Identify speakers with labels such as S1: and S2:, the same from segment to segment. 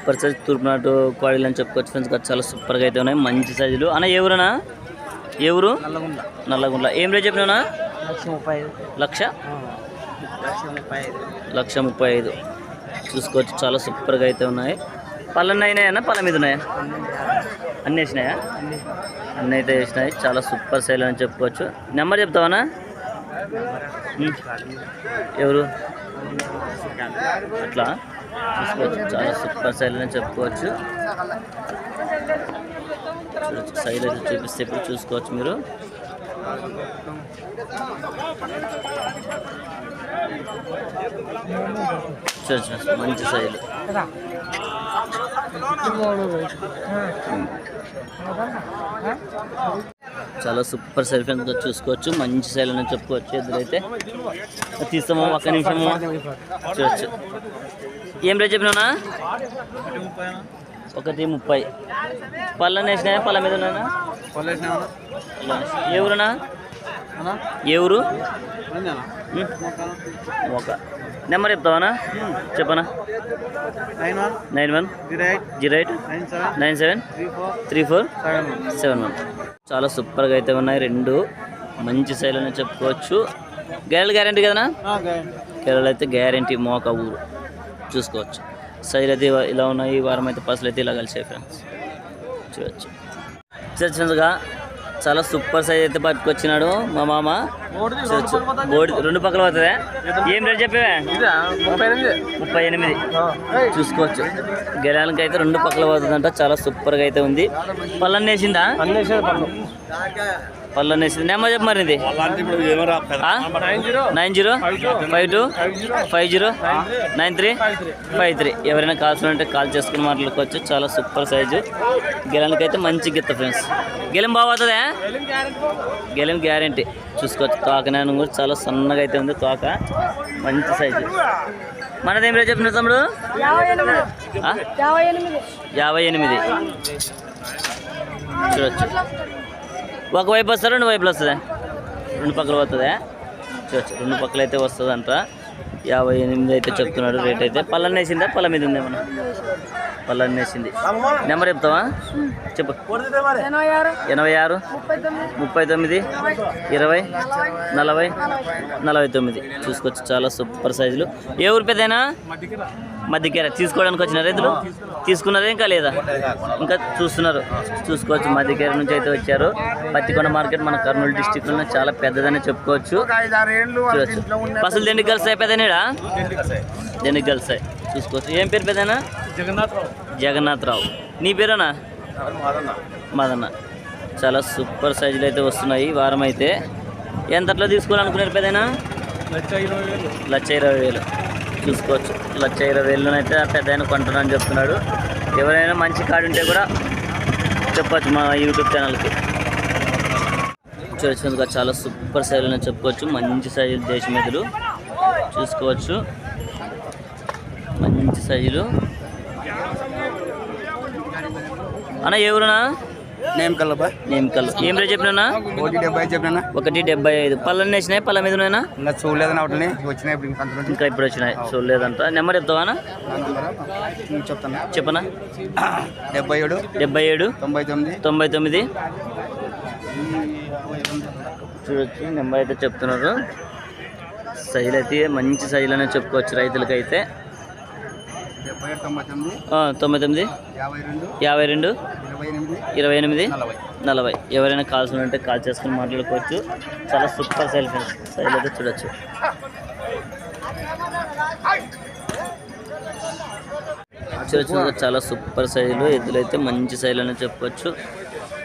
S1: Super size తూర్పునాటు క్వాలిటీలు అని చెప్పుకోవచ్చు ఫ్రెండ్స్. చాలా సూపర్గా అయితే ఉన్నాయి, మంచి సైజులు. అన్న ఎవరునా? ఎవరు? నల్లగుండ్ల. ఏం రేట్ చెప్పినా? 1,35,000. చూసుకోవచ్చు, చాలా సూపర్గా అయితే ఉన్నాయి. పళ్ళన్నీ అయినాయన్నా, పళ్ళ మీద ఉన్నాయా? అన్నీ వేసినాయా? అన్నీ అయితే వేసినాయి. చాలా సూపర్ సైజ్ అని చెప్పుకోవచ్చు. నెంబర్ చెప్తావా? ఎవరు అట్లా చూసుకోవచ్చు, చాలా సూపర్ సైజ్ అని చెప్పుకోవచ్చు. సైజ్ అయితే చూపిస్తే ఇప్పుడు చూసుకోవచ్చు మీరు. చూడొచ్చు మంచి సైజు. చాలా సూపర్ సైజ్ ఫ్రెండ్స్ చూసుకోవచ్చు, మంచి సైజ్ అని చెప్పుకోవచ్చు. ఎదురైతే తీస్తామో ఒక్క నిమిషము చూడొచ్చు. ఏం రేట్ చెప్పినా? 1,30,000. పళ్ళని వేసినాయా? పళ్ళ మీద ఉన్నాయా? ఎవరునా? ఎవరు? ఒక నెంబర్ చెప్తావా? చెప్పనా? 9108973471. చాలా సూపర్గా అయితే ఉన్నాయి, రెండు మంచి సైజులు అని చెప్పుకోవచ్చు. గేరలు గ్యారంటీ కదనా? గేరలు అయితే గ్యారంటీ, మోక ఊరు. చూసుకోవచ్చు సైజులు అయితే ఇలా ఉన్నాయి. ఈ వారం అయితే పసులు అయితే ఇలా కలిసాయి ఫ్రెండ్స్. చూడవచ్చు ఫ్రెండ్స్గా చాలా సూపర్ సైజ్ అయితే పట్టుకొచ్చినాడు మా మామ. చూడొచ్చు బోర్డు రెండు పక్కల పోతుందా? ఏం రేట్ చెప్పేవా? 38. చూసుకోవచ్చు గెలాలకి అయితే రెండు పక్కల పోతుందంట. చాలా సూపర్గా అయితే ఉంది. పళ్ళన్నీ వేసిందా? పళ్ళన్నీ వేసింది. నెంబర్ చెప్పు మరి. ఇది 9050509353. ఎవరైనా కావాల్సి ఉంటే కాల్ చేసుకుని మాట్లాడుకోవచ్చు. చాలా సూపర్ సైజు. గెలానికి అయితే మంచి గిత్త ఫ్రెండ్స్. గెలం బాగుతుందా? గెలం గ్యారంటీ. చూసుకోవచ్చు తోక నేను కూడా చాలా సన్నగా అయితే ఉంది తోక, మంచి సైజు. మనదేం రేట్ చెప్పిన తమ్ముడు? 58. చూడొచ్చు ఒకవైపు వస్తా, రెండు వైపులు వస్తుందా? రెండు పక్కలు వస్తుందా? చూడొచ్చు రెండు పక్కలు అయితే వస్తుందంట. 58 అయితే చెప్తున్నాడు రేట్ అయితే. పళ్ళన్నీ వేసిందా? పళ్ళ మీద ఉంది ఏమన్నా? పళ్ళన్నీ వేసింది. నెంబర్ చెప్తావా? చెప్పు. 86 39 20 40 49. చూసుకోవచ్చు చాలా సూపర్ సైజులు. ఏ ఊరి పెద్దయినా? మధ్యకేర. తీసుకోవడానికి వచ్చిన రైతులు తీసుకున్నారా ఇంకా లేదా? ఇంకా చూస్తున్నారు. చూసుకోవచ్చు మధ్యకేర నుంచి అయితే వచ్చారు. పత్తికొండ మార్కెట్ మన కర్నూలు డిస్టిక్లో చాలా పెద్దదని చెప్పుకోవచ్చు. చూడొచ్చు పసులు దెండికి కలిసాయి పెద్దనేడా? దెండికి కలిసాయి. చూసుకోవచ్చు. ఏం పేరు పెద్దనా? జగన్నాథరావు. నీ పేరేనా? మదన్న. చాలా సూపర్ సైజులు అయితే వస్తున్నాయి ఈ వారం అయితే. ఎంతట్లో తీసుకోవాలనుకున్నారు పెద్దనా? 1,20,000. చూసుకోవచ్చు 1,20,000 అయితే పెద్ద ఆయన కొంటానని చెప్తున్నాడు. ఎవరైనా మంచి కార్డు ఉంటే కూడా చెప్పచ్చు మా యూట్యూబ్ ఛానల్కి. చూడొచ్చు చాలా సూపర్ సైజులు అని చెప్పుకోవచ్చు. మంచి సైజులు దేశమెదులు. చూసుకోవచ్చు మంచి సైజులు. అన్న ఎవరునా?
S2: నేమకల్.
S1: ఏం రేట్ చెప్పినా? 1,75. పళ్ళన్నీ వేసినాయి? పళ్ళ మీద ఉన్నాయా?
S2: ఇంకా చూడలేదని
S1: ఇంకా ఇప్పుడు వచ్చినాయి, చూడలేదంట. నెంబర్ చెప్తావా? చెప్పనా?
S2: 77 99
S1: చూడొచ్చు నెంబర్ అయితే చెప్తున్నారు. సైజులు అయితే మంచి సైజులు అనేది చెప్పుకోవచ్చు రైతులకైతే. 99 52 28 40. ఎవరైనా కాల్స్ ఉంటే కాల్ చేసుకుని మాట్లాడుకోవచ్చు. చాలా సూపర్ సైజ్ ఫ్రెండ్స్. సైజ్ అయితే చూడొచ్చు. చూడొచ్చు చాలా సూపర్ సైజులు. ఎద్దులు అయితే మంచి సైజులు అని చెప్పుకోవచ్చు.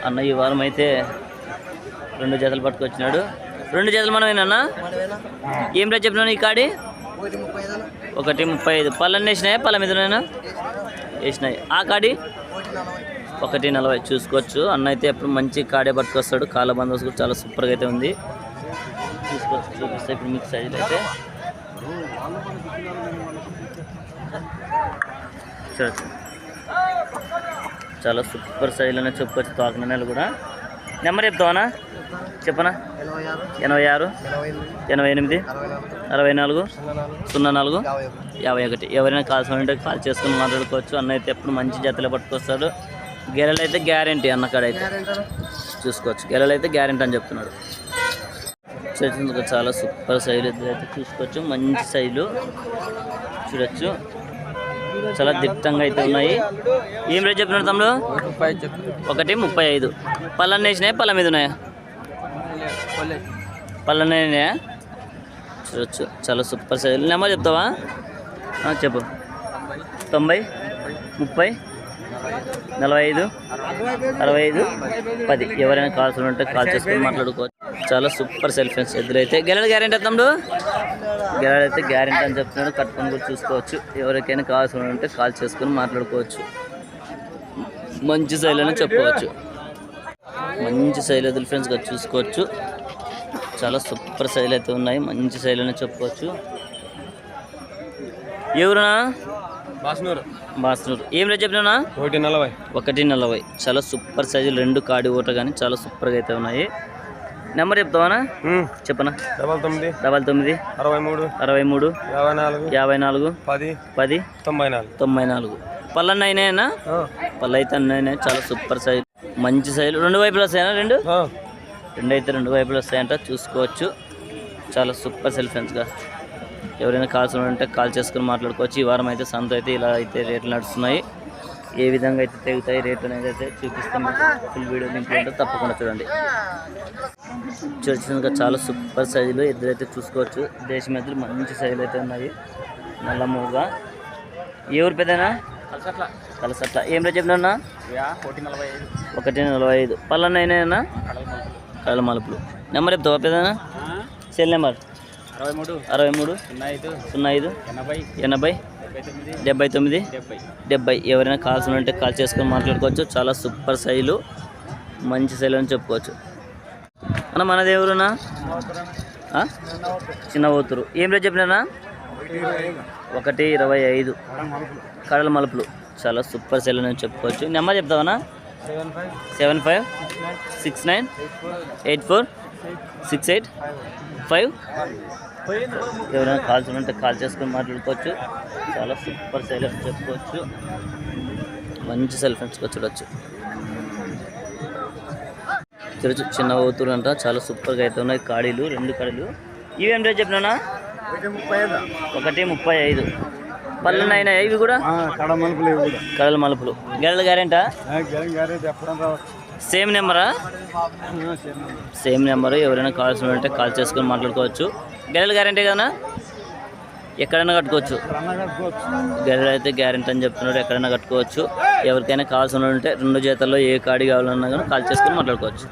S1: అన్న ఈ వారం అయితే 2 జతలు పట్టుకొచ్చినాడు. 2 జతలు మనమేనా? ఏం రేట్ చెప్పినా ఈ కాడి? 1,35. పళ్ళన్నీ వేసినాయా? పళ్ళ మీద వేసినాయి. ఆ కాడి 1,40. చూసుకోవచ్చు అన్న అయితే ఎప్పుడు మంచి కాడే పట్టుకొస్తాడు. కాళ్ళ బందోబస్తు కూడా చాలా సూపర్గా అయితే ఉంది. చూసుకోవచ్చు. చూపిస్తే ఇప్పుడు మీకు సైజులు అయితే చూడచ్చు. చాలా సూపర్ సైజులు అనేది చెప్పుకోవచ్చు. తోకనలు కూడా. నెంబర్ చెప్తావా? చెప్పనా? 86 88 64 04 51. ఎవరైనా కావాల్సిన ఉంటే కాల్ చేసుకుని మాట్లాడుకోవచ్చు. అన్న అయితే ఎప్పుడు మంచి జతలు పట్టుకొస్తాడు. గెలలు అయితే గ్యారంటీ అన్నకాడైతే చూసుకోవచ్చు. గెలలు అయితే గ్యారంటీ అని చెప్తున్నాడు. చూడండి చాలా సూపర్ సైజు అయితే చూసుకోవచ్చు. మంచి సైజులు చూడొచ్చు. చాలా దిట్టంగా అయితే ఉన్నాయి. ఏం రేట్ చెప్పినాడు తమ్ముడు? 135. పళ్ళన్నీ వేసినాయా పళ్ళ మీద ఉన్నాయా? పళ్ళనే చూడొచ్చు. చాలా సూపర్ సైజులు. నెంబర్ చెప్తావా? చెప్పు. 90 30 45 65 10. ఎవరైనా కాల్స్ ఉంటే కాల్ చేసుకొని మాట్లాడుకోవచ్చు. చాలా సూపర్ సెల్ ఫ్రెండ్స్. ఎదురైతే గెలలు గ్యారెంటీ తమ్ముడు? గెలలు అయితే గ్యారెంటీ అని చెప్తున్నాడు. కట్టుకొని కూడా చూసుకోవచ్చు. ఎవరికైనా కావాల్సి ఉంటే కాల్ చేసుకొని మాట్లాడుకోవచ్చు. మంచి శైలి అని చెప్పుకోవచ్చు. మంచి శైలి ఎదురు ఫ్రెండ్స్గా చూసుకోవచ్చు. చాలా సూపర్ శైలి అయితే ఉన్నాయి. మంచి శైలి అని చెప్పుకోవచ్చు. ఎవరునా? బాస్నూరు. ఏం రేట్ చెప్పినా? 140. చాలా సూపర్ సైజు 2 కాడి ఓట కానీ చాలా సూపర్గా అయితే ఉన్నాయి. నెంబర్ చెప్తావానా? చెప్పనా?
S2: 99
S1: 63
S2: 54
S1: 10 94. పళ్ళన్న అయినాయన్నా? పళ్ళు అయితే అన్నీ చాలా సూపర్ సైజు మంచి సైజులు. 2 వైపులు వస్తాయనా? రెండు అయితే 2 వైపులు వస్తాయంట చూసుకోవచ్చు. చాలా సూపర్ సెల్ ఫ్రెండ్స్గా ఎవరైనా కాల్స్ ఉంటే కాల్ చేసుకుని మాట్లాడుకోవచ్చు. ఈ వారం అయితే సంత అయితే ఇలా అయితే రేట్లు నడుస్తున్నాయి. ఏ విధంగా అయితే తెగుతాయి రేట్లు అనేది అయితే చూపిస్తాం. ఫుల్ వీడియో లింక్ ఉంటే తప్పకుండా చూడండి. చూసినాక చాలా సూపర్ సైజులు ఎదురైతే చూసుకోవచ్చు. దేశం ఎద్దులు మంచి సైజులు అయితే ఉన్నాయి. నల్ల మూగా. ఏ ఊరు పెద్దనా? కలసట్ల. ఏం రేట్ చెప్పినా? 145. పళ్ళన్న అయినా? కళ్ళ మలుపులు. నెంబర్ చెప్తావా పెద్దనా? Cell number 63 05 80 79 70. ఎవరైనా కాల్స్ ఉంటే కాల్ చేసుకొని మాట్లాడుకోవచ్చు. చాలా సూపర్ సైజులు మంచి సైజులు అని చెప్పుకోవచ్చు. అన్న మనది ఎవరునా? చిన్న ఓతురు. ఏం రేట్ చెప్పినా? 125. కడల మలుపులు. చాలా సూపర్ సైజులు అని చెప్పుకోవచ్చు. నెంబర్ చెప్తావనా? 75 69 84 68 5. ఎవరైనా కాల్స్ ఉంటే కాల్ చేసుకొని మాట్లాడుకోవచ్చు. చాలా సూపర్ సైజ్ అని చెప్పుకోవచ్చు. మంచి సెల్ ఫ్రెండ్స్గా చూడొచ్చు. చిన్న ఓతులు అంట చాలా సూపర్గా అయితే ఉన్నాయి. కాడీలు 2 కాడీలు. ఇవేం రేట్ చెప్పినా? 135. పళ్ళన్న అయినాయి ఇవి కూడా? కడల మలుపులు. గెలల గ్యారెంటా? సేమ్ నెంబరా? Same number. ఎవరైనా కాల్స్ ఉంటే కాల్ చేసుకొని మాట్లాడుకోవచ్చు. గెలలు గ్యారెంటీ కదా? ఎక్కడైనా కట్టుకోవచ్చు. గెలలు అయితే గ్యారెంటీ అని చెప్తున్నారు. ఎక్కడైనా కట్టుకోవచ్చు. ఎవరికైనా కావాల్సి ఉంటే 2 జతల్లో ఏ కాడి కావాలన్నా కానీ కాల్ చేసుకొని మాట్లాడుకోవచ్చు.